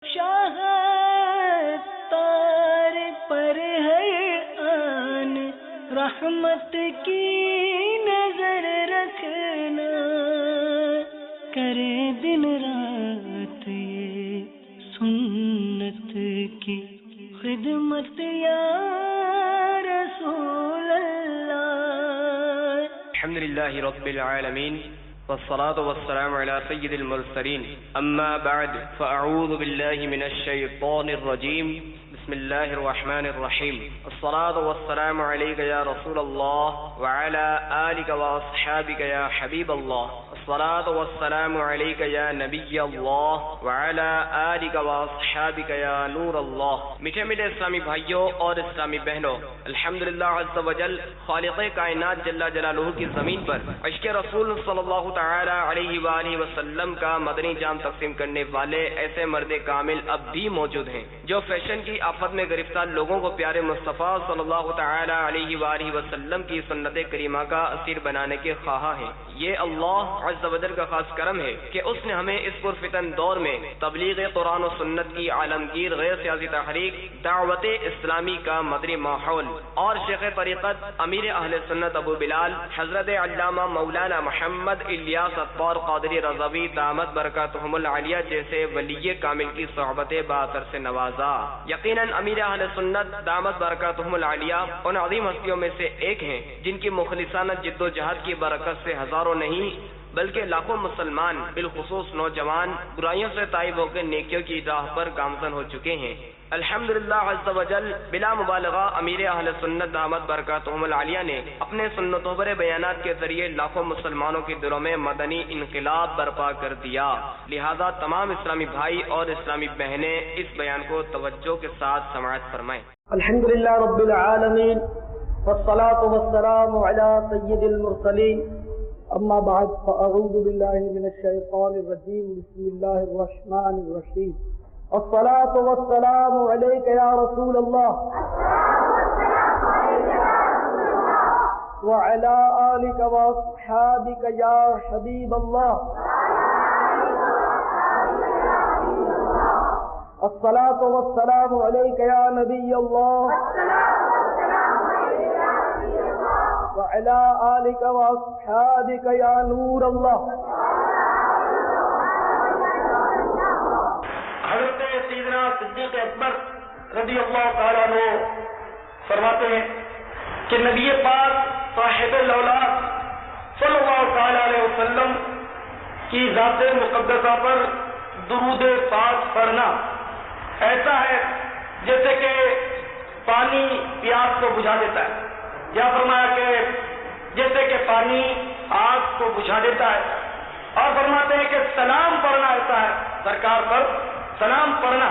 شاہد تار پر ہر آن رحمت کی نظر رکھنا، کرے دن رات یہ سنت کی خدمت یا رسول اللہ۔ الحمدللہ رب العالمین والصلاة والسلام على سید المرسلین، اما بعد فاعوذ باللہ من الشیطان الرجیم، بسم اللہ الرحمن الرحیم۔ الصلاة والسلام علیک یا رسول اللہ وعلى آلک واصحابک یا حبیب اللہ، الصلاة والسلام علیک یا نبی اللہ وعلى آلک واصحابک یا نور اللہ۔ میٹھے میٹھے اسلامی بھائیوں اور اسلامی بہنوں، الحمدللہ عز وجل خالق کائنات جل جلالہ کی زمین پر عشق رسول صلی اللہ تعالی علیہ وآلہ وسلم کا مدنی جام تقسیم کرنے والے ایسے مرد کامل اب بھی موجود ہیں جو فیشن کی آفت میں گرفتار لوگوں کو پیارے مصطفیٰ صلی اللہ تعالی علیہ وآلہ وسلم کی سنت کریمہ کا اسیر بنانے کے خواہاں ہیں۔ یہ اللہ عز و جل کا خاص کرم ہے کہ اس نے ہمیں اس پرفتن دور میں تبلیغ قرآن و سنت کی عالمگیر غیر سیاسی تحریک دعوت اسلامی کا مدنی ماحول اور شیخ طریقت امیر اہل سنت ابو بلال حضرت علامہ مولانا محمد الیاس اطوار قادری رضوی دامت برکاتہم العالیہ جیسے ولی کامل کی صحبت باثر سے نوازا۔ یقیناً امیر اہل سنت دامت برکاتہم العالیہ ان عظیم ہستیوں میں سے ایک ہیں جن کی مخلصانہ جد و جہد کی برکت سے ہزاروں نہیں بلکہ لاکھوں مسلمان بالخصوص نوجوان برائیوں سے تائب ہو کے نیکیوں کی راہ پر گامزن ہو چکے ہیں۔ الحمدللہ عز و جل بلا مبالغہ امیر اہل سنت دامت برکاتہم العالیہ نے اپنے سنتوں پر بیانات کے ذریعے لاکھوں مسلمانوں کے دلوں میں مدنی انقلاب برپا کر دیا۔ لہذا تمام اسلامی بھائی اور اسلامی بہنیں اس بیان کو توجہ کے ساتھ سماعت فرمائیں۔ الحمدللہ رب العالمین والصلاة والسلام علی سید المرسلین، اما بعد فاعوذ باللہ من الشیطان الرجیم، بسم اللہ الرحمن الرحیم۔ الصلاة والسلام علیک یا رسول اللہ وعلی آلک واصحابک یا حبیب اللہ۔ الصلاة والسلام علیک یا نبی اللہ وعلی آلک واصحابک یا نور اللہ۔ حضرت سیدنا صدیق اکبر رضی اللہ تعالیٰ عنہ فرماتے ہیں کہ نبی پاک صاحب الاولاد صلی اللہ تعالیٰ علیہ وسلم کی ذات مقدسہ پر درود پاک پڑھنا ایسا ہے جیسے کہ پانی پیاس کو بجھا دیتا ہے، یا فرمایا کہ جیسے کہ پانی آگ کو بجھا دیتا ہے، اور فرماتے ہیں کہ سلام پڑھنا ایسا ہے، سرکار پر سلام پڑھنا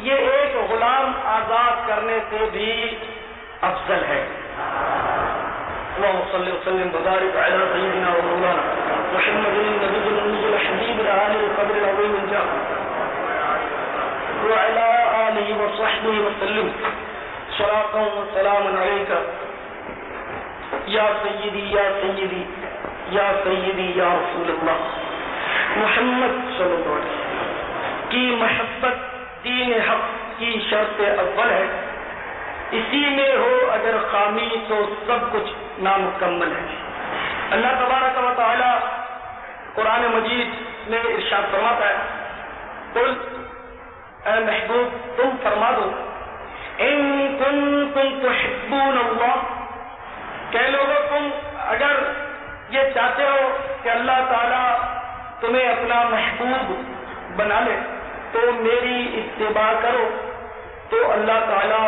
یہ ایک غلام آزاد کرنے سے بھی افضل ہے۔ اللہم صلی وسلم وبارک علی سیدنا و مولانا محمد النبی الامی الحبیب العالی القدر العظیم الجاہ وعلی آلہ وصحبہ وسلم صلاۃ و سلام علیک یا سیدی یا سیدی یا سیدی یا رسول اللہ۔ محمد صلی اللہ علیہ وسلم کی محبت دین حق کی شرط اول ہے، اسی میں ہو اگر خامی تو سب کچھ نامکمل ہے۔ اللہ تبارک و تعالی قرآن مجید میں ارشاد فرماتا ہے، قل اے محبوب تم فرما دو، ان کنتم تحبون اللہ، کہ لوگوں تم اگر یہ چاہتے ہو کہ اللہ تعالیٰ تمہیں اپنا محبوب بنا لے تو میری اتباع کرو، تو اللہ تعالیٰ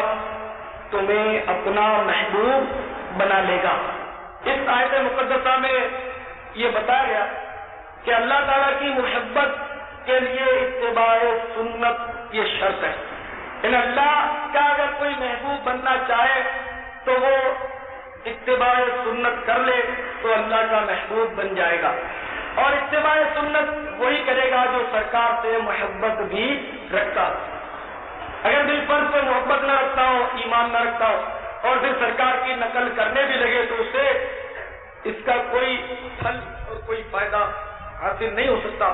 تمہیں اپنا محبوب بنا لے گا۔ اس آیت مقدسہ میں یہ بتایا گیا کہ اللہ تعالیٰ کی محبت کے لیے اتباع سنت یہ شرط ہے، یعنی اللہ کا اگر کوئی محبوب بننا چاہے تو وہ اتباع سنت کر لے تو اللہ کا محبوب بن جائے گا، اور اتباع سنت وہی کرے گا جو سرکار سے محبت بھی رکھتا ہو۔ اگر دل پر سے محبت نہ رکھتا ہو، ایمان نہ رکھتا ہو، اور پھر سرکار کی نقل کرنے بھی لگے تو اسے اس کا کوئی پھل اور کوئی فائدہ حاصل نہیں ہو سکتا۔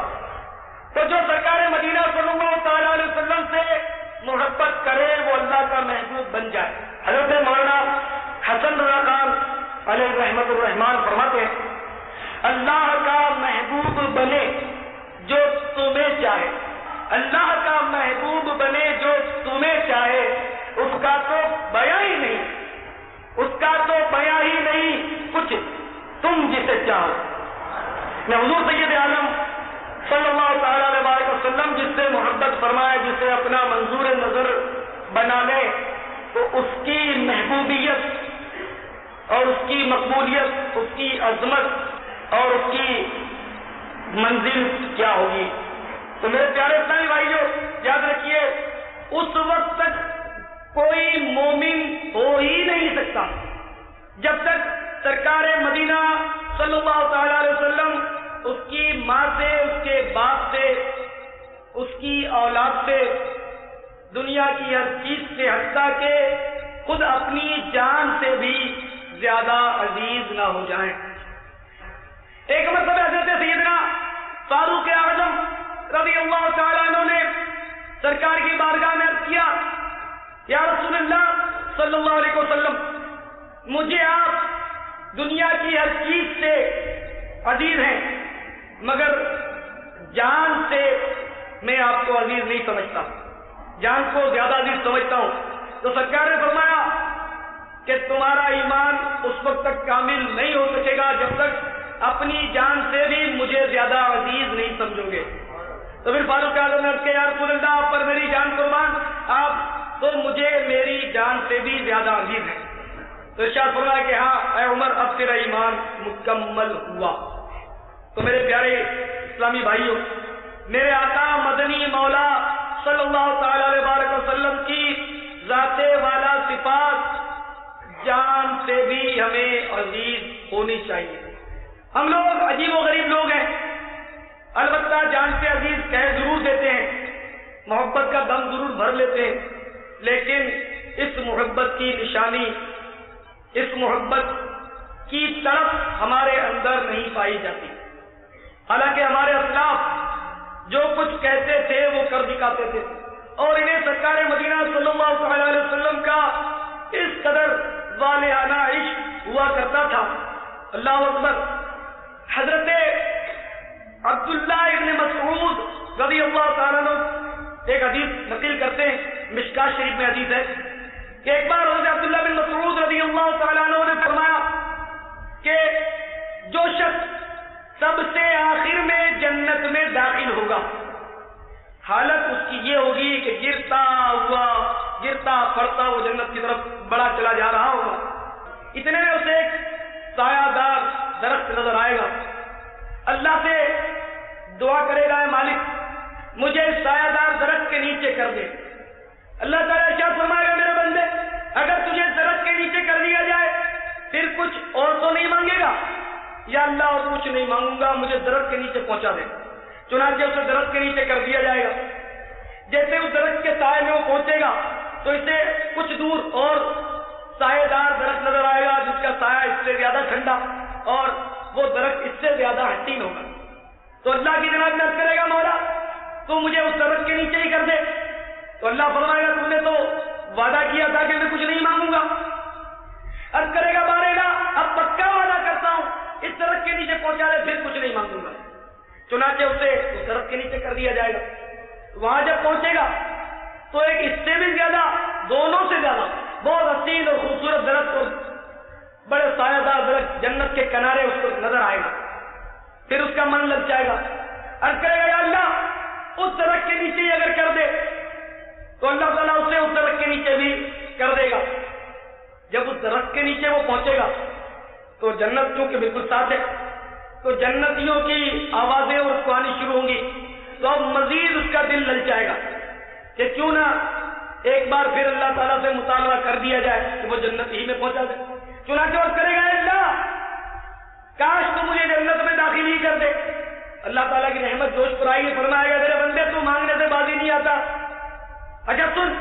تو جو سرکار مدینہ صلی اللہ تعالی علیہ وسلم سے محبت کرے وہ اللہ کا محبوب بن جائے. حضرت مولانا حسن رضا خان علیہ رحمت الرحمان فرماتے ہیں اللہ کا محبوب بنے جو تمہیں چاہے, اللہ کا محبوب بنے جو تمہیں چاہے, اس کا تو بیاں ہی نہیں, اس کا تو بیاں ہی نہیں کچھ تم جسے چاہو. میں حضور سید عالم صلی اللہ تعالی علیہ وسلم جس سے محبت فرمائے, جسے اپنا منظور نظر بنا لے, تو اس کی محبوبیت اور اس کی مقبولیت, اس کی عظمت اور اس کی منزل کیا ہوگی. تو میرے پیارے اسلامی بھائیو, یاد رکھیے اس وقت تک کوئی مومن ہو ہی نہیں سکتا جب تک سرکار مدینہ صلی اللہ تعالی علیہ وسلم اس کی ماں سے, اس کے باپ سے, اس کی اولاد سے, دنیا کی ہر چیز سے, حتیٰ کہ خود اپنی جان سے بھی زیادہ عزیز نہ ہو جائیں. ایک مرتبہ حضرت سیدنا فاروق اعظم رضی اللہ تعالیٰ عنہ نے سرکار کی بارگاہ میں عرض کیا, یا رسول اللہ صلی اللہ علیہ وسلم, مجھے آپ دنیا کی ہر چیز سے عزیز ہیں, مگر جان سے میں آپ کو عزیز نہیں سمجھتا, جان کو زیادہ عزیز سمجھتا ہوں. تو سرکار نے فرمایا کہ تمہارا ایمان اس وقت تک کامل نہیں ہو سکے گا جب تک اپنی جان سے بھی مجھے زیادہ عزیز نہیں سمجھو گے. تو پھر فاروق اعظم نے کہا, یا رسول اللہ آپ پر میری جان قربان, آپ تو مجھے میری جان سے بھی زیادہ عزیز ہیں. تو ارشاد فرمایا کہ ہاں اے عمر, اب تیرا ایمان مکمل ہوا. تو میرے پیارے اسلامی بھائیوں, میرے آقا مدنی مولا صلی اللہ تعالی علیہ وسلم کی ذات والا صفات جان سے بھی ہمیں عزیز ہونی چاہیے. ہم لوگ عجیب و غریب لوگ ہیں, البتہ جان سے عزیز کہہ ضرور دیتے ہیں, محبت کا دم ضرور بھر لیتے ہیں, لیکن اس محبت کی نشانی, اس محبت کی طرف ہمارے اندر نہیں پائی جاتی. حالانکہ ہمارے اسلاف جو کچھ کہتے تھے وہ کر دکھاتے تھے, اور انہیں سرکار مدینہ صلی اللہ علیہ وسلم کا اس قدر والہانہ عشق ہوا کرتا تھا. اللہ اکبر. حضرت عبداللہ ابن مسعود رضی اللہ تعالیٰ عنہ ایک حدیث نقل کرتے ہیں, مشکاۃ شریف میں حدیث ہے کہ ایک بار حضرت عبداللہ بن مسعود رضی اللہ تعالیٰ عنہ نے فرمایا کہ جو شخص سب سے آخر میں جنت میں داخل ہوگا, حالت اس کی یہ ہوگی کہ گرتا پڑتا وہ جنت کی طرف بڑا چلا جا رہا ہوگا. اتنے میں اسے ایک سایہ دار درخت نظر آئے گا, اللہ سے دعا کرے گا, اے مالک مجھے اس سایہ دار درخت کے نیچے کر دے. اللہ تعالیٰ کیا فرمائے گا, میرے بندے اگر تجھے درخت کے نیچے کر دیا جائے پھر کچھ اور تو نہیں مانگے گا؟ یا اللہ اور کچھ نہیں مانگوں گا, مجھے درخت کے نیچے پہنچا دے. چنانچہ اسے درخت کے نیچے کر دیا جائے گا. جیسے اس درخت کے سائے میں وہ پہنچے گا تو اسے کچھ دور اور سایہ دار درخت نظر آئے گا جس کا سایہ اس سے زیادہ ٹھنڈا اور وہ درخت اس سے زیادہ حسین ہوگا. تو اللہ کی جناب میں عرض کرے گا, مولا تو مجھے اس درخت کے نیچے ہی کر دے. تو اللہ فرمائے گا, تم نے تو وعدہ کیا تھا کہ میں کچھ نہیں مانگوں گا. عرض کرے گا, بارے گا اب پکا وعدہ کرتا ہوں اس درخت کے نیچے پہنچا دے, پھر کچھ نہیں مانگوں گا. چنانچہ اسے اس درخت کے نیچے کر دیا جائے گا. وہاں جب پہنچے گا تو ایک اس سے بھی زیادہ, دونوں سے زیادہ بہت حسین اور خوبصورت درخت اور بڑے سایہ دار درخت جنت کے کنارے اس کو نظر آئے گا. پھر اس کا من لگ جائے گا, عرض کرے گا, یا اللہ اس درخت کے نیچے ہی اگر کر دے تو اللہ تعالیٰ اسے اس درخت کے نیچے بھی کر دے گا. جب اس درخت کے نیچے وہ پہنچے گا تو جنت چونکہ بالکل ساتھ ہے تو جنتیوں کی آوازیں اور سنانی شروع ہوں گی. تو اب مزید اس کا دل لل جائے گا کہ کیوں نہ ایک بار پھر اللہ تعالیٰ سے مطالبہ کر دیا جائے کہ وہ جنت ہی میں پہنچا دے. چنانچہ عرض کرے گا, اللہ کاش تو مجھے جنت میں داخل ہی کر دے. اللہ تعالیٰ کی رحمت جوش پر آئی, فرمائے گا, میرے بندے تو مانگنے سے بازی نہیں آتا. اچھا سن,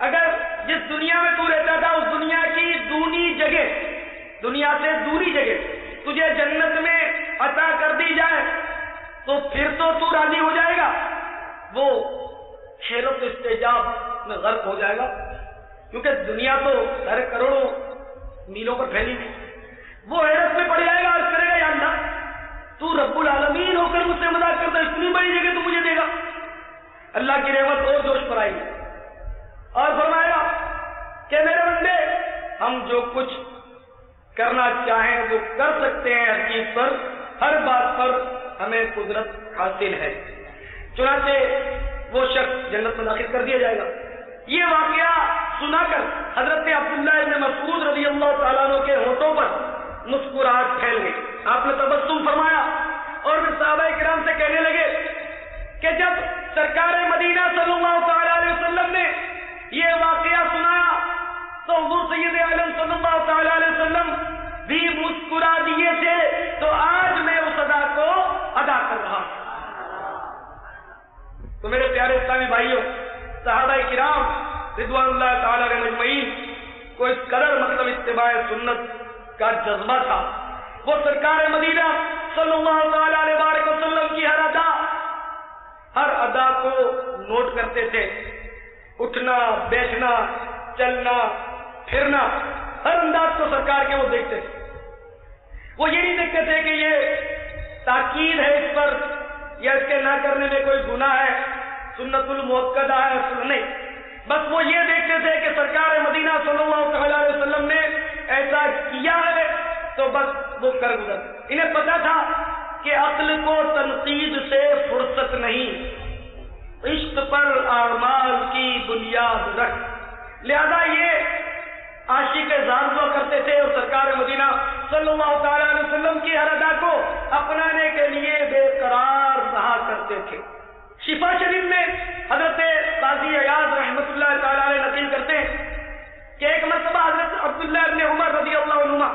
اگر جس دنیا میں تو رہتا تھا اس دنیا کی دونی جگہ, دنیا سے دوری جگہ تجھے جنت میں عطا کر دی جائے تو پھر تو راضی ہو جائے گا، وہ حیرت استعجاب میں غرق ہو جائے گا، کیونکہ دنیا تو سارے کروڑوں میلوں پر پھیلی ہوئی، وہ حیرت میں پڑ جائے گا اور کرے گا یا اللہ تو رب العالمین ہو کر مجھ سے مذاق کرتا، اتنی بڑی جگہ تو مجھے دے گا۔ اللہ کی رحمت اور جوش پر آئی اور فرمایا کہ میرے بندے ہم جو کچھ کرنا چاہیں وہ کر سکتے ہیں، ہر چیز پر، ہر بات پر ہمیں قدرت حاصل ہے۔ چنانچہ وہ شخص جنت میں داخل کر دیا جائے گا۔ یہ واقعہ سنا کر حضرت عبداللہ ابن مسعود رضی اللہ تعالیٰ عنہ کے ہونٹوں پر مسکراہٹ پھیل گئی، آپ نے تبسم فرمایا اور پھر صحابہ کرام سے کہنے لگے کہ جب سرکار مدینہ صلی اللہ تعالیٰ علیہ وسلم نے یہ واقعہ سنایا تو حضور سید عالم صلی اللہ تعالیٰ علیہ وسلم بھی مسکرا دیے تھے، تو آج میں اس ادا کو ادا کر رہا ہوں۔ تو میرے پیارے اسلامی بھائیوں، صحابہ کرام رضوان اللہ تعالیٰ علیہ مجمعین کو اس قدر مطلب اتباع سنت کا جذبہ تھا، وہ سرکار مدینہ صلی اللہ تعالیٰ علیہ وآلہ وسلم کی ہر ادا کو نوٹ کرتے تھے، اٹھنا بیٹھنا چلنا پھرنا، ہر انداز کو سرکار کے وہ دیکھتے تھے۔ وہ یہ نہیں دیکھتے تھے کہ یہ تاکید ہے اس پر یا اس کے نہ کرنے میں کوئی گناہ ہے، سنت المؤکدہ ہے، نہیں، بس وہ یہ دیکھتے تھے کہ سرکار مدینہ صلی اللہ تعالیٰ علیہ وسلم نے ایسا کیا ہے تو بس وہ کر گزر۔ انہیں پتا تھا کہ عقل کو تنقید سے فرصت نہیں، عشق پر اعمال کی بنیاد رکھ، لہذا یہ عاشق زار ہوا کرتے تھے اور سرکار مدینہ صلی اللہ تعالیٰ علیہ وسلم کی ہر ادا کو اپنانے کے لیے بے قرار رہا کرتے تھے۔ شفا شریف میں حضرت قاضی عیاض رحمۃ اللہ تعالیٰ علیہ نقل کرتے ہیں کہ ایک مرتبہ حضرت عبداللہ ابن عمر رضی اللہ عنہما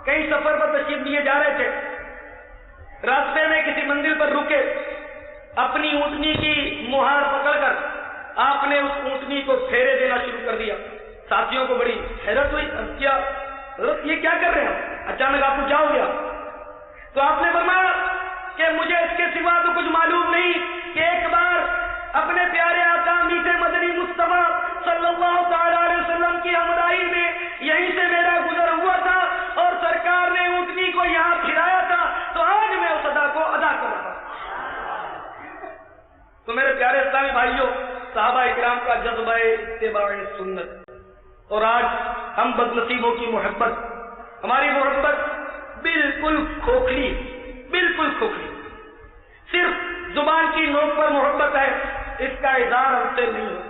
کہیں سفر پر تشریف لیے جا رہے تھے، راستے میں کسی منزل پر رکے، اپنی اونٹنی کی مہار پکڑ کر آپ نے اس اونٹنی کو پھیرے دینا شروع کر دیا۔ ساتھیوں کو بڑی حیرت ہوئی، کیا حضرت یہ کیا کر رہے ہیں، اچانک آپ کو کیا ہو گیا؟ تو آپ نے فرمایا کہ مجھے اس کے سوا تو کچھ معلوم نہیں کہ ایک بار اپنے پیارے آقا میٹھے مدنی مصطفیٰ صلی اللہ تعالیٰ علیہ وسلم کی ہمراہی میں یہیں سے میرا گزر ہوا تھا اور سرکار نے اونٹنی کو یہاں پھرایا تھا، تو آج میں اس ادا کو ادا کر رہا ہوں۔ تو میرے پیارے اسلامی بھائیوں، صحابہ اکرام کا جذبہ اتباع سنت، اور آج ہم بد نصیبوں کی محبت، ہماری محبت بالکل کھوکھلی، بالکل کھوکھلی، صرف زبان کی نوک پر محبت ہے، اس کا اظہار ہم سے نہیں ہو۔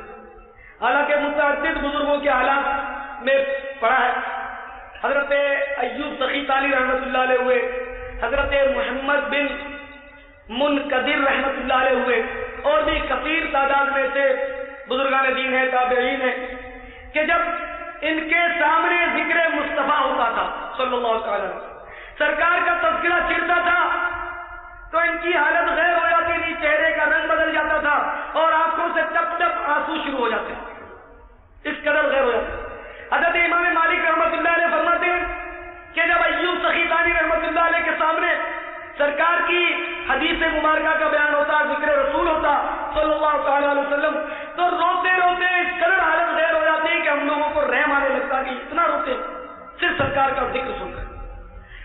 حالانکہ متعدد بزرگوں کے حالات میں پڑھا ہے، حضرت ایوب سخیطانی رحمۃ اللہ علیہ ہوئے، حضرت محمد بن منقدر رحمۃ اللہ علیہ ہوئے، اور بھی کثیر تعداد میں سے بزرگان دین ہیں، تابعین ہیں، کہ جب ان کے سامنے ذکر مصطفیٰ ہوتا تھا صلی اللہ تعالی وسلم، سرکار کا تذکرہ چھڑتا تھا تو ان کی حالت غیر ہو جاتی تھی، چہرے کا رنگ بدل جاتا تھا اور آنکھوں سے ٹپ ٹپ آنسو شروع ہو جاتے، اس قدر غیر ہو جاتے۔ حضرت امام مالک رحمۃ اللہ علیہ فرماتے ہیں کہ جب ایوب سخیطانی رحمۃ اللہ علیہ کے سامنے سرکار کی حدیث مبارکہ کا بیان ہوتا، ذکر رسول ہوتا صلی اللہ تعالی علیہ وسلم، تو روتے روتے اس قدر حالت غیر ہو جاتی کہ ہم لوگوں کو رحم آنے لگتا کہ اتنا روتے صرف سرکار کا ذکر سن کر۔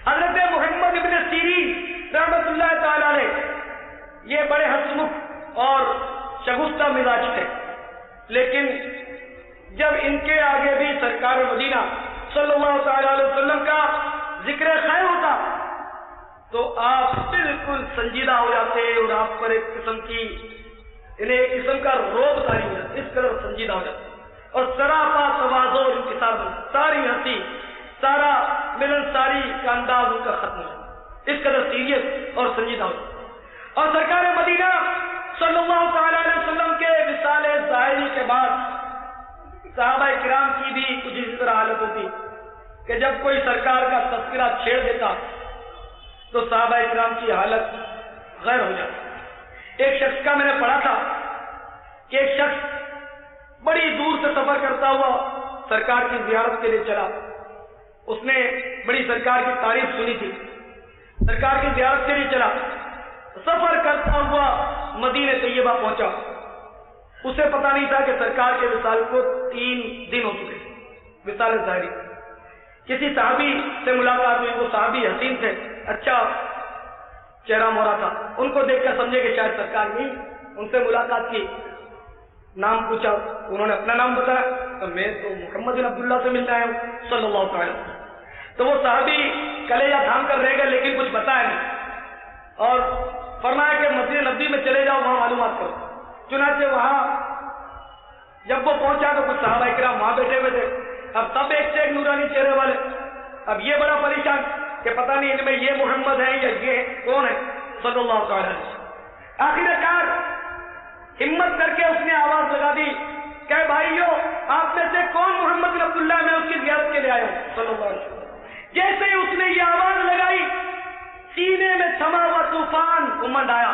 حضرت محمد ابن سیرین رحمۃ اللہ تعالی علیہ یہ بڑے ہنسمکھ اور شگفتہ مزاج تھے، لیکن جب ان کے آگے بھی سرکار مدینہ صلی اللہ تعالی علیہ وسلم کا ذکر خیر ہوتا تو آپ بالکل سنجیدہ ہو جاتے اور آپ پر ایک قسم کی انہیں ایک قسم کا روب طاری ہو جاتا، اس قدر سنجیدہ ہو جاتا اور سراپا تواضع اور انکسار، ساری ہنسی، سارا ملن ساری کا انداز ان کا ختم ہو جاتا، اس قدر سیریس اور سنجیدہ ہو جاتا۔ اور سرکار مدینہ صلی اللہ تعالی علیہ وسلم کے وصال ظاہری کے بعد صحابہ کرام کی بھی کچھ اسی طرح حالت ہوتی کہ جب کوئی سرکار کا تذکرہ چھیڑ دیتا تو صحابہ کرام کی حالت غیر ہو جاتی۔ ایک شخص کا میں نے پڑھا تھا کہ ایک شخص بڑی دور سے سفر کرتا ہوا سرکار کی زیارت کے لیے چلا، اس نے بڑی سرکار کی تعریف سنی تھی، سرکار کی زیارت کے لیے چلا، سفر کرتا ہوا مدینہ طیبہ پہنچا. اسے پتا نہیں تھا کہ سرکار کے وصال کو 3 دن ہو چکے. وصال ظاہری. کسی صحابی سے ملاقات ہوئی. وہ صحابی حسین تھے, اچھا چہرہ مورا تھا. ان کو دیکھ کر سمجھے کہ شاید سرکار نہیں. ان سے ملاقات کی, نام پوچھا, انہوں نے اپنا نام بتایا. تو میں تو محمد بن عبداللہ سے ملنا آیا ہوں صلی اللہ علیہ وسلم. تو وہ صحابی کلیجہ تھام کر رہ گئے لیکن کچھ بتایا نہیں, اور فرمایا کہ مسجد نبوی میں چلے جاؤ, وہاں معلومات کرو. چنانچہ وہاں جب وہ پہنچا تو کچھ صحابہ کرام وہاں بیٹھے ہوئے تھے. اب سب ایک سے ایک نورانی چہرے والے. اب یہ بڑا پریشان کہ پتہ نہیں ان میں یہ محمد ہے یا یہ کون ہے صلی اللہ تعالی علیہ وسلم. آخر کار ہمت کر کے اس نے آواز لگا دی کہ بھائیو, آپ میں سے کون محمد بن عبداللہ, میں اس کی زیارت کے لیے آیا ہوں صلی اللہ علیہ وسلم. جیسے ہی اس نے یہ آواز لگائی, سینے میں تھما ہوا طوفان امنڈ آیا.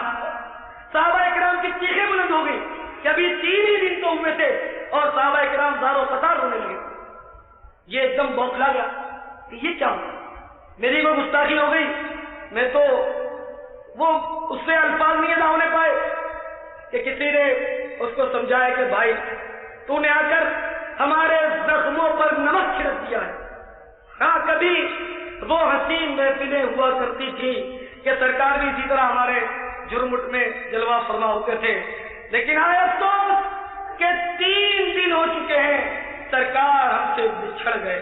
صحابہ کرام کی چیخیں بلند ہو گئی کہ ابھی 3 ہی دن تو ہوئے تھے, اور صحابہ کرام زار و قطار رونے لگے. یہ ایک دم بوکھلا گیا کہ یہ کیا ہوا, میری کوئی گستاخی ہو گئی. میں تو وہ اس سے الفاظ نہیں ادا ہونے پائے کہ کسی نے اس کو سمجھایا کہ بھائی تو نے آ کر ہمارے زخموں پر نمک چھڑک دیا ہے. ہاں, کبھی وہ حسین محفلیں ہوا کرتی تھی کہ سرکار بھی اسی طرح ہمارے جرمٹ میں جلوہ فرما ہوتے تھے, لیکن آئے افسوس کہ 3 دن ہو چکے ہیں, سرکار ہم سے بچھڑ گئے,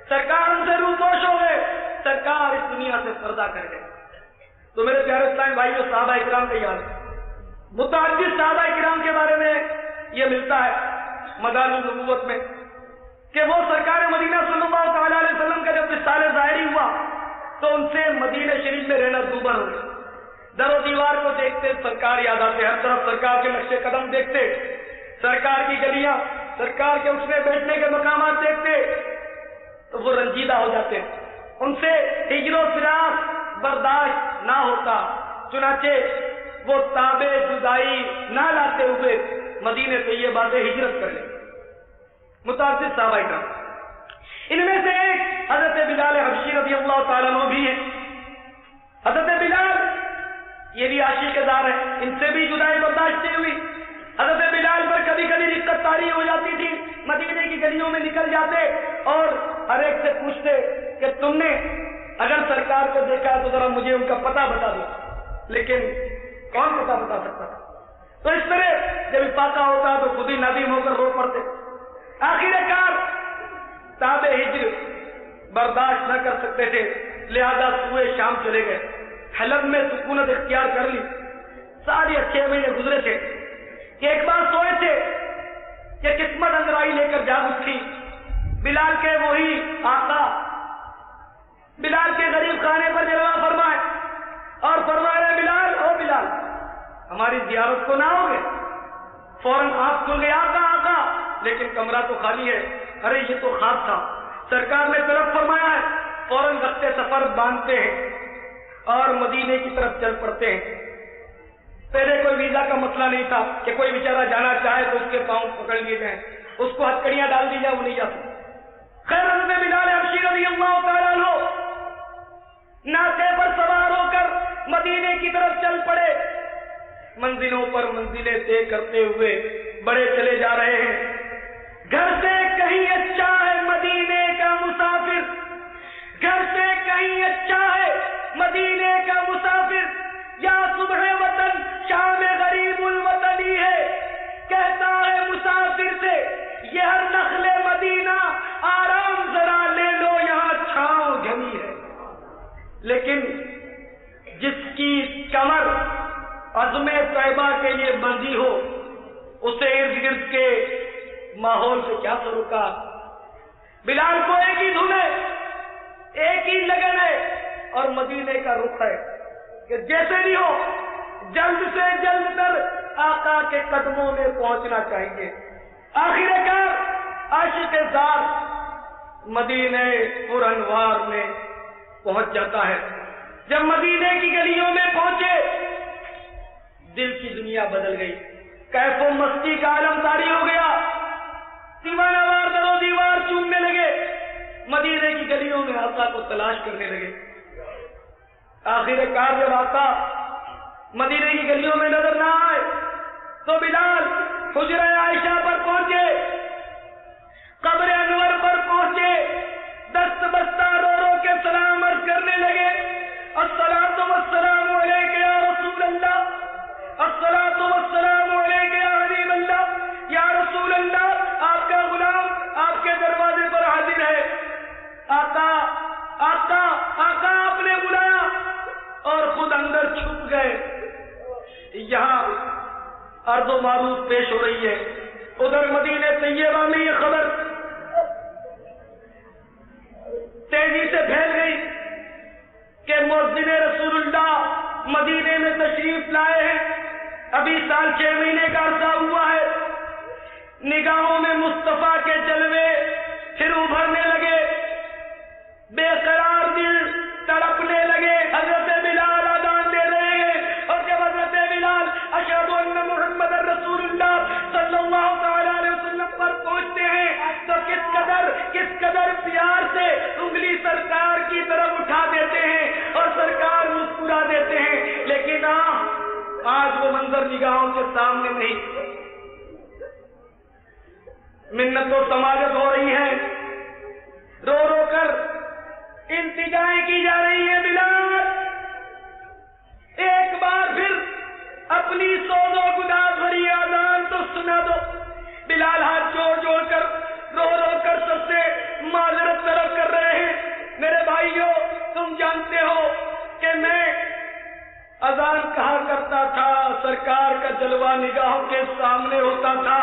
سرکار ہم سے روپوش ہو گئے, سرکار اس دنیا سے پردہ کر گئے. تو میرے پیارے اسلام بھائیوں, صحابہ کرام کا یاد متعدد صحابہ کرام کے بارے میں یہ ملتا ہے مدارج النبوت میں کہ وہ سرکار مدینہ صلی اللہ تعالی علیہ وسلم کا جب وصال ظاہری ہوا تو ان سے مدینہ شریف میں رہنا دوبر ہو گیا. در و دیوار کو دیکھتے سرکار یاد آتے, ہر طرف سرکار کے نقش قدم دیکھتے, سرکار کی گلیاں, سرکار کے اٹھنے بیٹھنے کے مقامات دیکھتے تو وہ رنجیدہ ہو جاتے. ان سے ہجر و فراق برداشت نہ ہوتا, چنانچہ وہ تاب جدائی نہ لاتے ہوئے مدینہ طیبہ سے ہجرت کر لیں. متعدد صحابہ کرام, ان میں سے ایک حضرت بلال حبشی رضی اللہ تعالیٰ عنہ بھی ہے. حضرت بلال یہ بھی عاشق دار ہے, ان سے بھی جدائی برداشت نہیں ہوئی. حضرت بلال پر کبھی کبھی رقت طاری ہو جاتی تھی, مدینے کی گلیوں میں نکل جاتے اور ہر ایک سے پوچھتے کہ تم نے اگر سرکار کو دیکھا تو ذرا مجھے ان کا پتہ بتا دو. لیکن کون پتہ بتا سکتا تھا؟ تو اس طرح جب افاقہ ہوتا تو خود ہی ندیم ہو کر رو پڑتے. آخر کار تاب ہجر برداشت نہ کر سکتے تھے, لہذا سوئے شام چلے گئے. حلب میں سکونت اختیار کر لی. 6.5 مہینے گزرے تھے کہ ایک بار سوئے تھے کہ قسمت اندرائی لے کر جاگ اٹھی. بلال کے وہی آقا بلال کے غریب خانے پر جلوہ فرمائے اور فرمایا بلال, او بلال ہماری زیارت کو نہ ہوگے. فوراً آپ کھل گئے, آقا آقا, لیکن کمرہ تو خالی ہے. ارے یہ تو خواب تھا, سرکار نے طلب فرمایا ہے. فوراً رخت سفر باندھتے ہیں اور مدینے کی طرف چل پڑتے ہیں. پہلے کوئی ویزا کا مسئلہ نہیں تھا کہ کوئی بیچارہ جانا چاہے تو اس کے پاؤں پکڑ لیے جائیں, اس کو ہتکڑیاں ڈال دی جائے, وہ نہیں جا سکتا. خیر حضرت بلال حبشی رضی اللہ تعالیٰ عنہ ناقے پر سوار ہو کر مدینے کی طرف چل پڑے. منزلوں پر منزلیں طے کرتے ہوئے بڑے چلے جا رہے ہیں. گھر سے کہیں اچھا ہے مدینے کا مسافر, گھر سے کہیں اچھا ہے مدینے کا مسافر. یا صبح وطن شام غریب الوطنی ہے, کہتا ہے مسافر سے یہ ہر نخل مدینہ آرام ذرا لے لو, یہاں چھاؤں گھنی ہے. لیکن جس کی کمر عزم طیبہ کے لیے بندھی ہو اسے ارد گرد کے ماحول سے کیا سروکار. بلال کو ایک ہی دھن ہے, ایک ہی لگن ہے اور مدینے کا رخ ہے کہ جیسے بھی ہو جلد سے جلد تر آقا کے قدموں میں پہنچنا چاہیے. آخر کار عاشق زار مدینے پر انوار میں پہنچ جاتا ہے. جب مدینے کی گلیوں میں پہنچے دل کی دنیا بدل گئی, کیف و مستی کا عالم طاری ہو گیا. دیوانہ وار در و دیوار چومنے لگے, مدینے کی گلیوں میں آقا کو تلاش کرنے لگے. آخر کار جب آقا مدینے کی گلیوں میں نظر نہ آئے تو بلال حجرہ عائشہ پر پہنچے، قبر انور پر پہنچے، دست بستہ رو رو کے سلام عرض کرنے لگے، الصلاۃ والسلام علیک یا رسول اللہ، الصلاۃ والسلام علیک یا حبیب اللہ، یا رسول اللہ آپ کا غلام آپ کے دروازے پر حاضر ہے۔ آقا آقا آقا آپ نے بلایا اور خود اندر چھپ گئے۔ یہاں عرض و معروف پیش ہو رہی ہے، ادھر مدینہ طیبہ میں یہ خبر تیزی سے پھیل گئی کہ مؤذن رسول اللہ مدینے میں تشریف لائے ہیں، ابھی سال 6 مہینے کا عرصہ ہوا ہے، نگاہوں میں مصطفیٰ کے جلوے پھر ابھرنے لگے، بے قرار دل تڑپنے لگے۔ حضرت بلال اذان دے رہے ہیں اور جب حضرت بلال اشہد ان محمد رسول اللہ صلی اللہ تعالی علیہ وسلم پر پہنچتے ہیں تو کس قدر پیار سے انگلی سرکار کی طرف اٹھا دیتے ہیں اور سرکار مسکرا دیتے ہیں، لیکن آج وہ منظر نگاہوں کے سامنے نہیں۔ منت و سماجت ہو رہی ہے، رو رو کر التجائیں کی جا رہی ہیں، بلال ایک بار پھر اپنی سوز و گداز بھری اذان تو سنا دو۔ بلال ہاتھ جوڑ جوڑ کر رو رو کر سب سے معذرت طلب کر رہے ہیں، میرے بھائیوں تم جانتے ہو کہ میں اذان کہا کرتا تھا، سرکار کا جلوہ نگاہوں کے سامنے ہوتا تھا،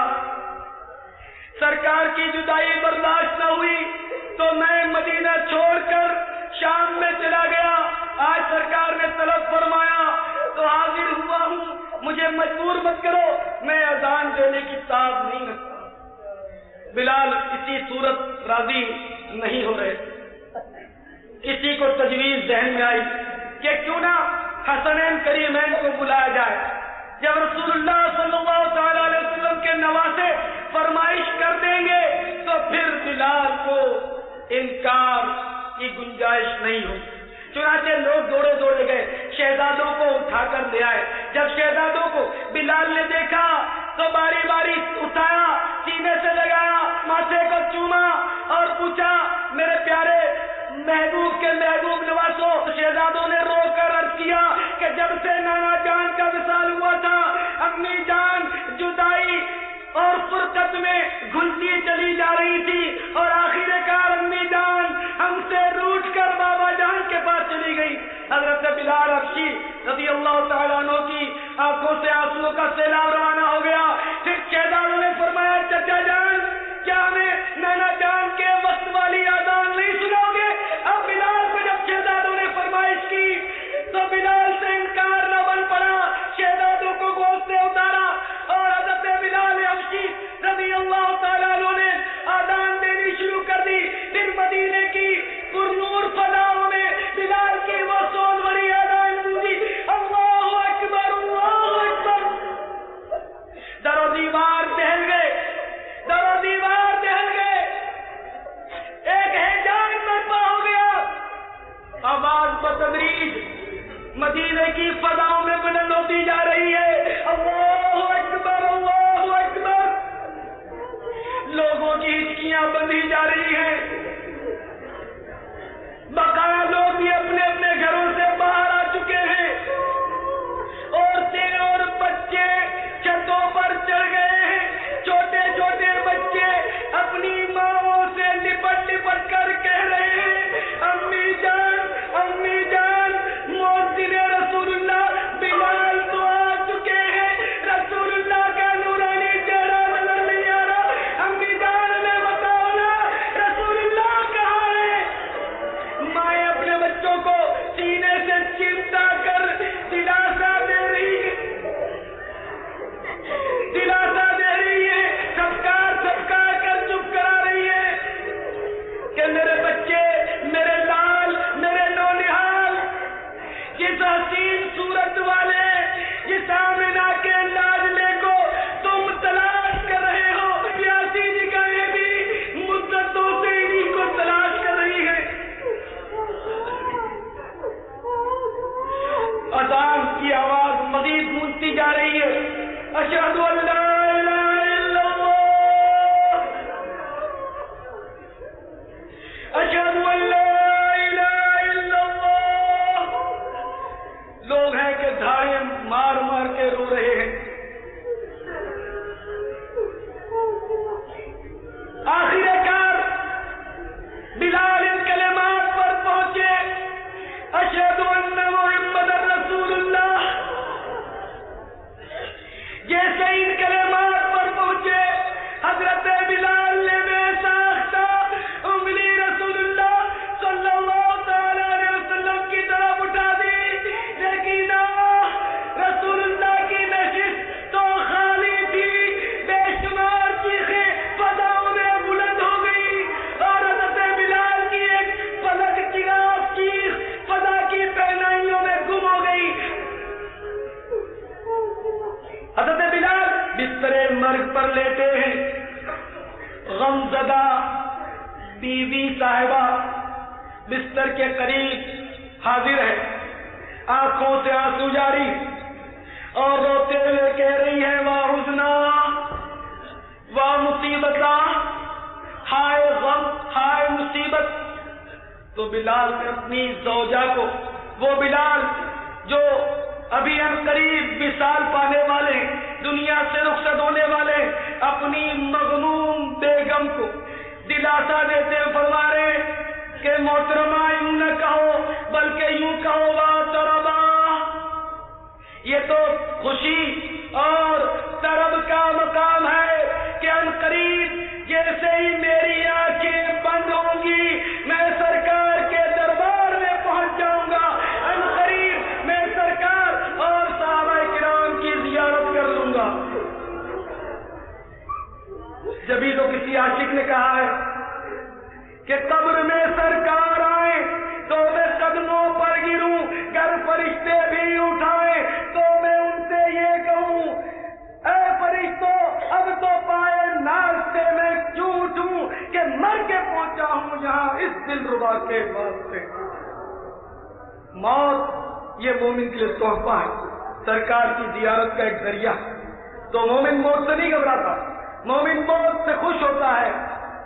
سرکار کی جدائی برداشت نہ ہوئی تو میں مدینہ چھوڑ کر شام میں چلا گیا، آج سرکار نے طلب فرمایا تو حاضر ہوا ہوں، مجھے مجبور مت کرو، میں اذان دینے کی طاقت نہیں رکھتا۔ بلال اسی صورت راضی نہیں ہو رہے، کسی کو تجویز ذہن میں آئی کہ کیوں نہ حسنین کریمین کو بلایا جائے، جب رسول اللہ صلی اللہ تعالی علیہ وسلم کے نواسے فرمائش کر دیں گے تو پھر بلال کو انکار کی گنجائش نہیں ہوگی۔ چنانچہ لوگ دوڑے دوڑے گئے، شہزادوں کو اٹھا کر لے آئے، جب شہزادوں کو بلال نے دیکھا تو باری باری اٹھایا، سینے سے لگایا، ماتھے کو چوما اور پوچھا میرے پیارے محبوب کے محبوب نواسو۔ شہزادوں نے رو کر عرض کیا کہ جب سے نانا جان کا وصال ہوا تھا، امی جان جدائی اور فرقت میں گھلتی چلی جا رہی تھی اور آخر کار امی جان ہم سے روٹ کر بابا جان کے پاس چلی گئی۔ حضرت بلال حبشی رضی اللہ تعالیٰ عنہ کی آنکھوں سے آنسوؤں کا سیلاب روانہ ہو گیا۔ پھر شہزادوں نے فرمایا چچا جان کیا ہمیں نانا جان کے وقت والی اذان نہیں سناؤ گے؟ اب بلال کو جب شہزادوں نے فرمائش کی تو بلال سے انکار نہ بن پڑا، شہزادوں کو گود سے اتارا اور حضرت بلال حبشی رضی اللہ تعالیٰ عنہ نے اذان دینی شروع کر دی۔ پھر مدینے کی پرنور فضاؤں میں بلال کی وہ سوز بھری اذان گونجی، اللہ اکبر اللہ اکبر۔ در و دیوار دہل گئے، در و دیوار دہل گئے، ایک ہیجان برپا ہو گیا، آواز بتدریج مدینے کی فضاؤں میں بلند ہوتی جا رہی ہے، اللہ اکبر اللہ اکبر۔ لوگوں کی ہچکیاں بندھی جا رہی ہیں، بقایا لوگ بھی اپنے اپنے گھروں سے باہر آ چکے ہیں، عورتیں اور بچے چھتوں پر چڑھ گئے ہیں، چھوٹے چھوٹے بچے اپنی ماؤں سے لپٹ لپٹ کر کہہ رہے ہیں امی جان مؤذن رسول اللہ بلال تو آ چکے ہیں، رسول اللہ کا نورانی چہرہ نظر نہیں آ رہا، امی جان ہمیں بتاؤ نا رسول اللہ غمزدہ بیوی صاحبہ بستر کے قریب حاضر ہے، آنکھوں سے آنسو جاری اور روتے ہوئے کہہ رہی ہے واہ حزنا واہ مصیبتہ، ہائے غم ہائے مصیبت۔ تو بلال نے اپنی زوجہ کو، وہ بلال جو ابھی ان قریب وصال پانے والے، دنیا سے رخصت ہونے والے، اپنی مغموم بیگم کو دلاسا دیتے فرما رہے کہ محترمہ یوں نہ کہو بلکہ یوں کہو واہ، یہ تو خوشی اور طرب کا مقام ہے کہ ان قریب جیسے ہی میری آنکھیں بند ہوں گی میں سرکار کے دربار میں پہنچ جاؤں گا، ان قریب میں سرکار اور صحابہ کرام کی زیارت کر لوں گا۔ جبھی تو کسی عاشق نے کہا ہے کہ قبر میں سرکار آئے تو میں قدموں پر گروں، گر فرشتے بھی اٹھائے تو میں ان سے یہ کہوں اے فرشتوں اب تو پائے ناز سے میں کیوں اٹھوں کہ مر کے پہنچا ہوں یہاں اس دلربا کے واسطے۔ موت یہ مومن کے لیے تحفہ ہے، سرکار کی زیارت کا ایک ذریعہ، تو مومن موت سے نہیں گھبراتا، مومن موت سے خوش ہوتا ہے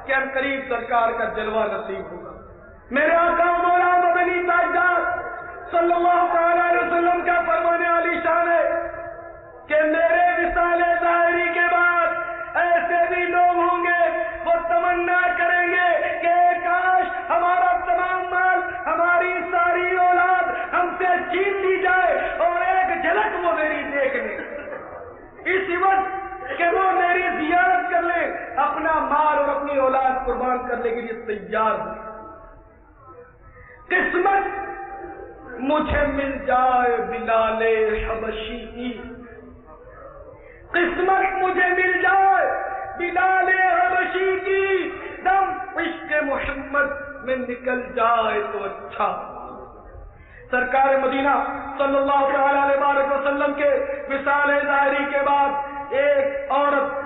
کہ ان قریب سرکار کا جلوہ نصیب ہوگا۔ میرے آقا مولا مدنی تاجدار صلی اللہ تعالی علیہ وسلم کا فرمان عالی شان ہے کہ میرے وصال ظاہری کے بعد ایسے بھی لوگ ہوں گے وہ تمنا کریں گے کہ کاش ہمارا تمام مال، ہماری ساری اولاد ہم سے چھین لی جائے اور ایک جھلک وہ میری دیکھ لیں، اس وقت کہ وہ میری زیارت کر لیں، اپنا مال اور اپنی اولاد قربان کرنے کے لیے تیار ہوں۔ قسمت مجھے مل جائے بلال حبشی کی، قسمت مجھے مل جائے بلال حبشی کی، دم عشق محمد میں نکل جائے تو اچھا۔ سرکار مدینہ صلی اللہ تعالی علیہ وسلم کے وصال ظاہری کے بعد ایک عورت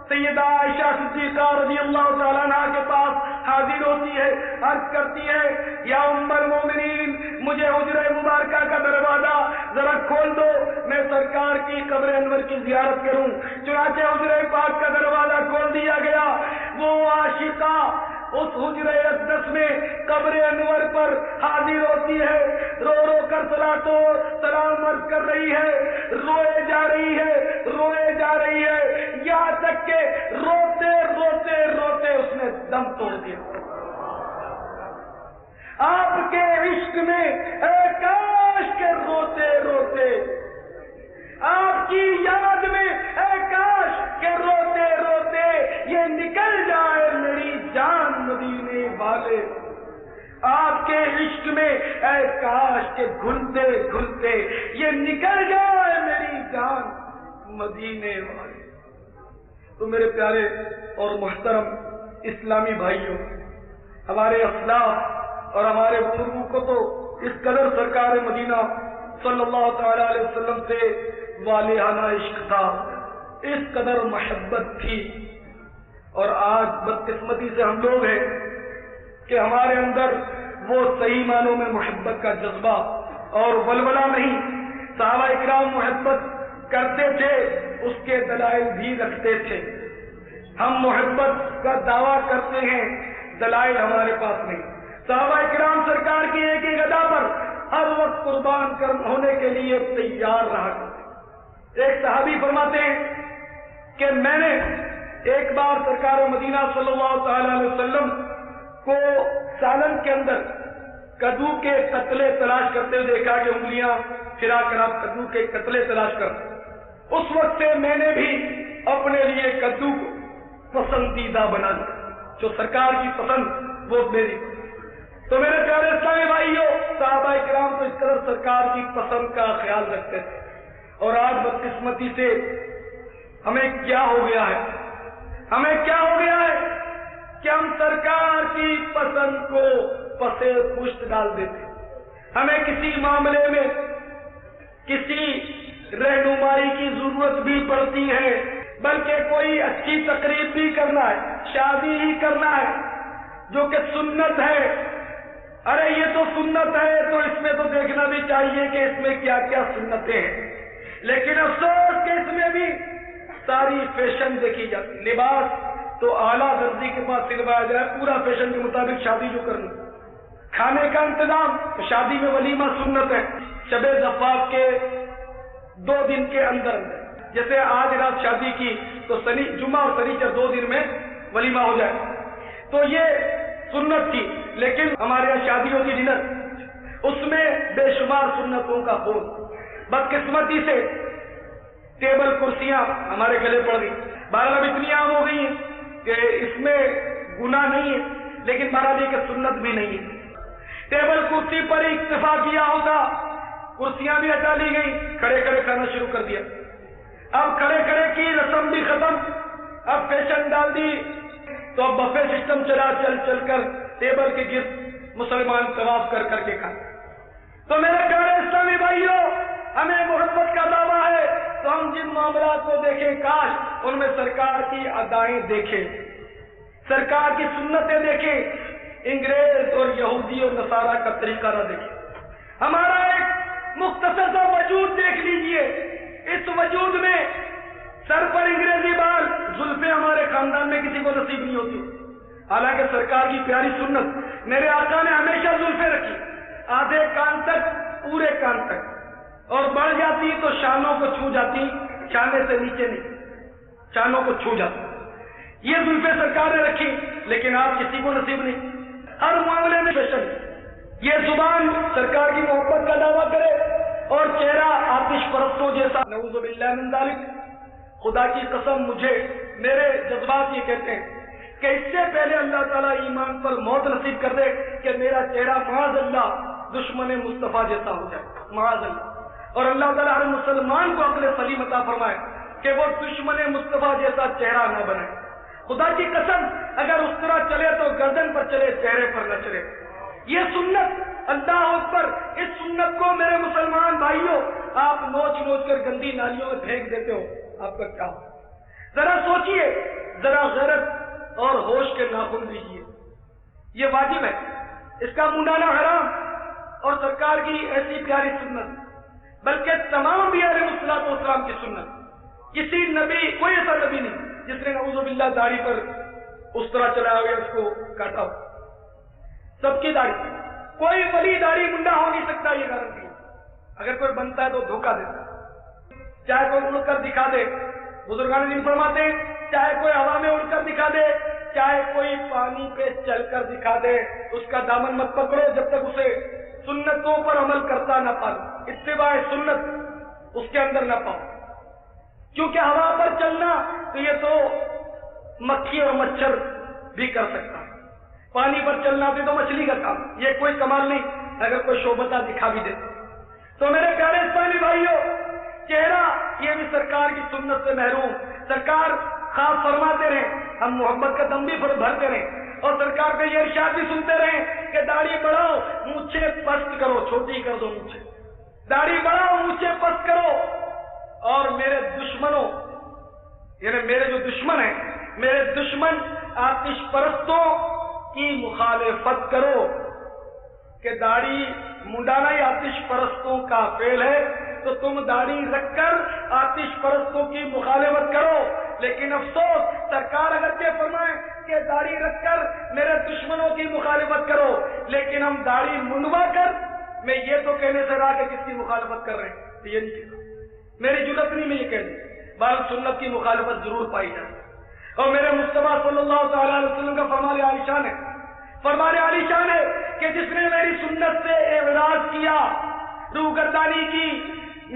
سیدہ عائشہ صدیقہ رضی اللہ تعالیٰ عنہ کے پاس حاضر ہوتی ہے، عرض کرتی ہے یا ام المومنین مجھے حجرہ مبارکہ کا دروازہ ذرا کھول دو، میں سرکار کی قبر انور کی زیارت کروں۔ چنانچہ حجرہ پاک کا دروازہ کھول دیا گیا، وہ عاشقہ اس حجرہ اقدس میں قبر انور پر حاضر ہوتی ہے، رو رو کر صلاۃ و سلام عرض کر رہی ہے، روئے جا رہی ہے، روئے جا رہی ہے، یہاں تک کہ روتے روتے روتے اس نے دم توڑ دیا۔ آپ کے عشق میں اے کاش کے روتے روتے، آپ کی یاد میں اے کاش کے روتے روتے یہ نکل جائے میری جان مدینے والے، آپ کے عشق میں اے کاش کے گھلتے گھلتے یہ نکل جائے میری جان مدینے والے۔ تو میرے پیارے اور محترم اسلامی بھائیوں، ہمارے اسلاف اور ہمارے بزرگوں کو تو اس قدر سرکار مدینہ صلی اللہ تعالی علیہ وسلم سے والہانہ عشق تھا، اس قدر محبت تھی، اور آج بدقسمتی سے ہم لوگ ہیں کہ ہمارے اندر وہ صحیح معنوں میں محبت کا جذبہ اور ولولہ نہیں۔ صحابہ کرام محبت کرتے تھے، اس کے دلائل بھی رکھتے تھے، ہم محبت کا دعویٰ کرتے ہیں، دلائل ہمارے پاس نہیں۔ صحابہ کرام سرکار کی ایک ایک ادا پر ہر وقت قربان ہونے کے لیے تیار رہا کرتے۔ ایک صحابی فرماتے ہیں کہ میں نے ایک بار سرکار مدینہ صلی اللہ تعالی علیہ وسلم کو سالن کے اندر کدو کے قطلے تلاش کرتے ہوئے دیکھا کہ انگلیاں پھرا کر آپ کدو کے قطلے تلاش کرتے۔ اس وقت سے میں نے بھی اپنے لیے کدو کو پسندیدہ بنا دیا، جو سرکار کی پسند وہ میری۔ تو میرے پیارے اسلامی بھائیوں، صحابہ کرام تو اس قدر سرکار کی پسند کا خیال رکھتے تھے، اور آج بدقسمتی سے ہمیں کیا ہو گیا ہے، ہمیں کیا ہو گیا ہے کہ ہم سرکار کی پسند کو پسے پشت ڈال دیتے۔ ہمیں کسی معاملے میں کسی رہنمائی کی ضرورت بھی پڑتی ہے بلکہ کوئی اچھی تقریب بھی کرنا ہے، شادی ہی کرنا ہے جو کہ سنت ہے، ارے یہ تو سنت ہے تو اس میں تو دیکھنا بھی چاہیے کہ اس میں کیا کیا سنتیں ہیں، لیکن افسوس کہ اس میں بھی ساری فیشن دیکھی جاتی، لباس تو اعلیٰ درجے کے پاس سلوایا جائے پورا فیشن کے مطابق شادی جو کرنی، کھانے کا انتظام، شادی میں ولیمہ سنت ہے، شب زفاف کے 2 دن کے اندر، جیسے آج رات شادی کی تو جمعہ اور سنیچر 2 دن میں ولیمہ ہو جائے، تو یہ سنت تھی، لیکن ہمارے یہاں شادی ہوتی ڈنر، اس میں بے شمار سنتوں کا خون، بدقسمتی سے ٹیبل کرسیاں ہمارے گلے پڑ گئی، بہرحال اب اتنی عام ہو گئی ہیں کہ اس میں گناہ نہیں ہے، لیکن بہرحال یہ کہ سنت بھی نہیں ہے۔ ٹیبل کرسی پر ہی اکتفا کیا ہوگا، کرسیاں بھی ہٹا لی گئی، کھڑے کھڑے کھانا شروع کر دیا، اب کھڑے کھڑے کی رسم بھی ختم، اب فیشن ڈال دی تو اب بفے سسٹم چلا، چل چل کر ٹیبل کے گرد مسلمان طواف کر کر کے کھائے۔ تو میرے پیارے اسلامی بھائیوں، ہمیں محبت کا دعویٰ ہے تو ہم جن معاملات کو دیکھیں کاش ان میں سرکار کی ادائیں دیکھیں، سرکار کی سنتیں دیکھیں، انگریز اور یہودی اور نصارہ کا طریقہ نہ دیکھیں۔ ہمارا ایک مختصر سا وجود دیکھ لیجئے، اس وجود میں سر پر انگریزی بال، زلفیں ہمارے خاندان میں کسی کو نصیب نہیں ہوتی، حالانکہ سرکار کی پیاری سنت، میرے آقا نے ہمیشہ زلفیں رکھی، آدھے کان تک، پورے کان تک، اور بڑھ جاتی تو شانوں کو چھو جاتی، شانے سے نیچے نہیں، شانوں کو چھو جاتی، یہ زلفیں سرکار نے رکھی، لیکن آپ کسی کو نصیب نہیں، ہر معاملے میں فیشن، یہ زبان سرکار کی محبت کا دعویٰ کرے اور چہرہ آتش پرستوں جیسا، نعوذ باللہ من ذالک، خدا کی قسم مجھے میرے جذبات یہ کہتے ہیں کہ اس سے پہلے اللہ تعالیٰ ایمان پر موت نصیب کر دے کہ میرا چہرہ معاذ اللہ دشمن مصطفیٰ جیسا ہو جائے، معاذ اللہ، اور اللہ تعالیٰ ہر مسلمان کو عقل سلیم عطا فرمائے کہ وہ دشمن مصطفیٰ جیسا چہرہ نہ بنے۔ خدا کی قسم اگر اس طرح چلے تو گردن پر چلے، چہرے پر نہ چلے، یہ سنت، اللہ اکبر، اس سنت کو میرے مسلمان بھائیوں آپ نوچ نوچ کر گندی نالیوں میں پھینک دیتے ہو، آپ کا کیا ہو؟ ذرا سوچئے، ذرا غیرت اور ہوش کے ناخن دیجیے، یہ واجب ہے، اس کا منڈانا حرام، اور سرکار کی ایسی پیاری سنت، بلکہ تمام انبیاء علیہ الصلوۃ والسلام کی سنت، کسی نبی، کوئی ایسا نبی نہیں جس نے نعوذ باللہ داڑھی پر اس طرح چلایا ہوا اس کو کاٹا ہو، سب کی داڑھی، کوئی ولی داڑھی منڈا ہو نہیں سکتا، یہ گارنٹی، اگر کوئی بنتا ہے تو دھوکہ دیتا ہے، چاہے کوئی اڑ کر دکھا دے، بزرگان دین فرماتے ہیں چاہے کوئی ہوا میں اڑ کر دکھا دے، چاہے کوئی پانی پہ چل کر دکھا دے، اس کا دامن مت پکڑو جب تک اسے سنتوں پر عمل کرتا نہ پاؤ، اتباع سنت اس کے اندر نہ پاؤ، کیونکہ ہوا پر چلنا تو یہ تو مکھی اور مچھر بھی کر سکتا ہے، پانی پر چلنا بھی تو مچھلی کا کام، یہ کوئی کمال نہیں اگر کوئی شوبتہ دکھا بھی دے۔ تو میرے پیارے اسلامی بھائیوں، چہرہ یہ بھی سرکار کی سنت سے محروم، سرکار خاص فرماتے رہے، ہم محبت کا دم بھی بھرتے رہے، اور سرکار کے یہ ارشاد بھی سنتے رہے کہ داڑھی بڑھاؤ، مونچھیں پست کرو، چھوٹی کر دو مونچھیں، داڑھی بڑھاؤ، مونچھیں پست کرو، اور میرے دشمنوں، یعنی میرے جو دشمن ہیں، میرے دشمن آتش پرستوں کی مخالفت کرو، کہ داڑھی منڈانا ہی آتش پرستوں کا فعل ہے، تو تم داڑھی رکھ کر آتش پرستوں کی مخالفت کرو، لیکن افسوس سرکار اگرچہ فرمائے کہ داڑھی رکھ کر میرے دشمنوں کی مخالفت کرو، لیکن ہم داڑھی منڈوا کر میں یہ تو کہنے سے رہا کہ کس کی مخالفت کر رہے ہیں، یہ نہیں کہا، میری جرأت نہیں میں یہ کہنے، بال سنت کی مخالفت ضرور پائی جائے، اور میرے مصطفیٰ صلی اللہ تعالی علیہ وسلم کا فرمان عالی شان ہے، فرمان عالی شان ہے کہ جس نے میری سنت سے اعراض کیا، روگردانی کی،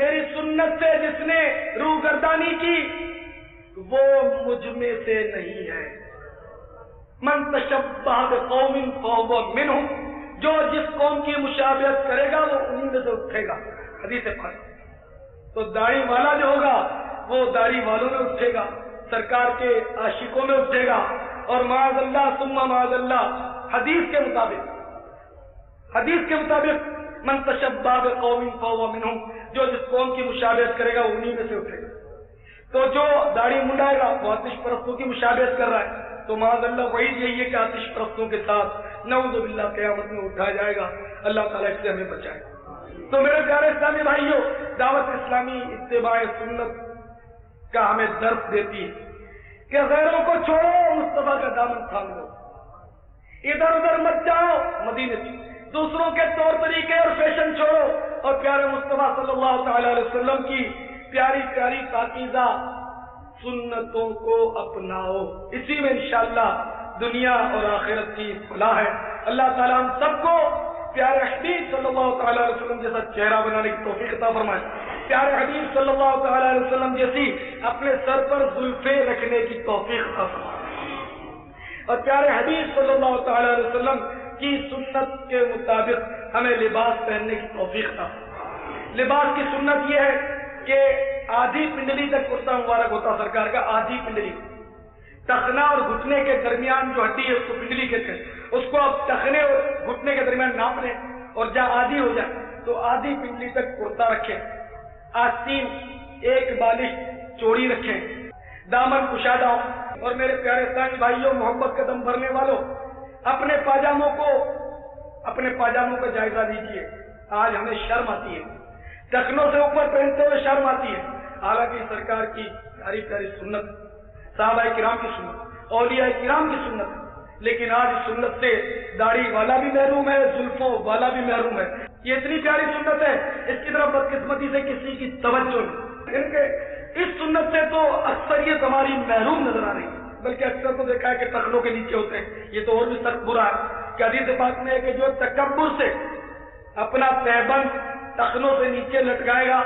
میری سنت سے جس نے روگردانی کی وہ مجھ میں سے نہیں ہے، من تشبہ بقوم فہو منہم، جو جس قوم کی مشابہت کرے گا وہ انہی میں سے اٹھے گا، حدیث پاک۔ تو داڑھی والا جو ہوگا وہ داڑھی والوں میں اٹھے گا، سرکار کے عاشقوں میں اٹھے گا، اور معاذ اللہ ثم معاذ اللہ حدیث کے مطابق من تشبہ بقوم فہو منہم، جو جس قوم کی مشابہت کرے گا وہ انہی میں سے اٹھے گا۔ تو جو داڑھی منڈائے گا وہ آتش پرستوں کی مشابہت کر رہا ہے، تو معاذ اللہ وہی یہی ہے کہ آتش پرستوں کے ساتھ نعوذ باللہ قیامت میں اٹھایا جائے گا. اللہ تعالیٰ اس سے ہمیں بچائے. تو میرے پیارے اسلامی بھائیوں، دعوت اسلامی اتباع سنت کا ہمیں درس دیتی ہے کہ غیروں کو چھوڑو، مصطفیٰ کا دامن تھام لو، ادھر ادھر مت جاؤ، مدینے سے دوسروں کے طور طریقے اور فیشن چھوڑو اور پیارے مصطفیٰ صلی اللہ تعالی علیہ وسلم کی پیاری پیاری پاکیزہ سنتوں کو اپناؤ. اسی میں انشاءاللہ دنیا اور آخرت کی فلاح ہے. اللہ تعالیٰ ہم سب کو پیارے حبیب صلی اللہ تعالی علیہ وسلم جیسا چہرہ بنانے کی توفیق عطا فرمائے. پیارے حبیب صلی اللہ تعالی علیہ وسلم جیسی اپنے سر پر زلفیں رکھنے کی توفیق عطا فرمائے اور پیارے حبیب صلی اللہ تعالی علیہ وسلم کی سنت کے مطابق ہمیں لباس پہننے کی توفیق عطا فرمائے. لباس کی سنت یہ ہے کہ آدھی پنڈلی تک کرتا مبارک ہوتا سرکار کا، آدھی پنڈلی. ٹخنا اور گھٹنے کے درمیان جو ہڈی ہے اس کو پنڈلی کہتے ہیں. اس کو آپ ٹخنے اور گھٹنے کے درمیان ناپ لیں اور جہاں آدھی ہو جائے تو آدھی پنڈلی تک کرتا رکھیں. آستین ایک بالش چوڑی رکھیں، دامن کشادہ ہو. اور میرے پیارے اسلامی بھائیوں، محبت کا دم بھرنے والوں، اپنے پاجاموں کا جائزہ لیجیے. آج ہمیں شرم آتی ہے، ٹخنوں سے اوپر پہنتے ہوئے شرم آتی ہے. حالانکہ سرکار کی پیاری پیاری سنت، صحابہ کرام کی سنت، اولیاء کرام کی سنت، لیکن آج اس سنت سے داڑھی والا بھی محروم ہے، زلفوں والا بھی محروم ہے. یہ اتنی پیاری سنت ہے، اس کی طرف بدقسمتی سے کسی کی توجہ نہیں. ان کے اس سنت سے تو اکثریت ہماری محروم نظر آ رہی ہے. بلکہ اکثر تو دیکھا ہے کہ ٹخنوں کے نیچے ہوتے ہیں. یہ تو اور بھی سخت برا ہے کہ حدیث پاک میں ہے کہ جو تکبر سے اپنا تہبند ٹخنوں سے نیچے لٹکائے گا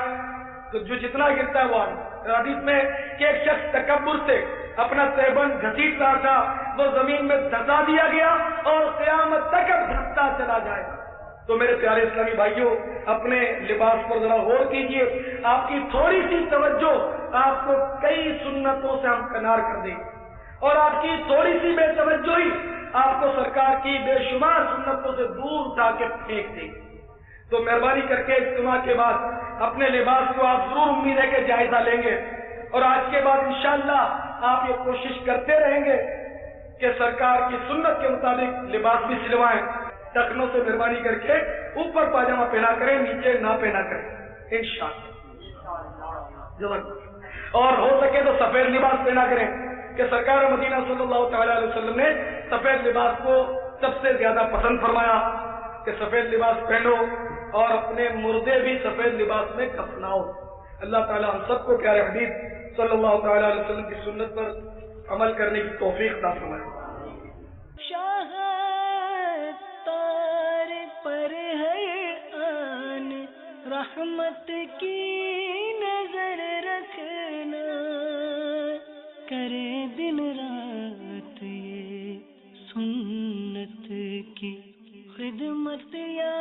تو جو جتنا گرتا ہے وہ حدیث میں کہ ایک شخص تکبر سے اپنا تہبند گھسیٹ رہا تھا، وہ زمین میں دھسا دیا گیا اور قیامت تک اب دھستا چلا جائے گا. تو میرے پیارے اسلامی بھائیوں، اپنے لباس پر ذرا غور کیجیے. آپ کی تھوڑی سی توجہ آپ کو کئی سنتوں سے ہمکنار کر دے گی اور آپ کی تھوڑی سی بے توجہی آپ کو سرکار کی بے شمار سنتوں سے دور اٹھا کے پھینک دے گی. تو مہربانی کر کے اجتماع کے بعد اپنے لباس کو آپ ضرور امید ہے کہ جائزہ لیں گے اور آج کے بعد انشاءاللہ آپ یہ کوشش کرتے رہیں گے کہ سرکار کی سنت کے مطابق لباس بھی سلوائیں. ٹخنوں سے مہربانی کر کے اوپر پاجامہ پہنا کریں، نیچے نہ پہنا کریں انشاءاللہ. اور ہو سکے تو سفید لباس پہنا کریں کہ سرکار مدینہ صلی اللہ تعالی علیہ وسلم نے سفید لباس کو سب سے زیادہ پسند فرمایا کہ سفید لباس پہنو اور اپنے مردے بھی سفید لباس میں کفناؤ. اللہ تعالی ہم سب کو پیارے حبیب صلی اللہ تعالی علیہ وسلم کی سنت پر عمل کرنے کی توفیق عطا فرمائے. شاہ تار پر ہے آن، رحمت کی نظر رکھنا، کرے دن رات یہ سنت کی خدمت یا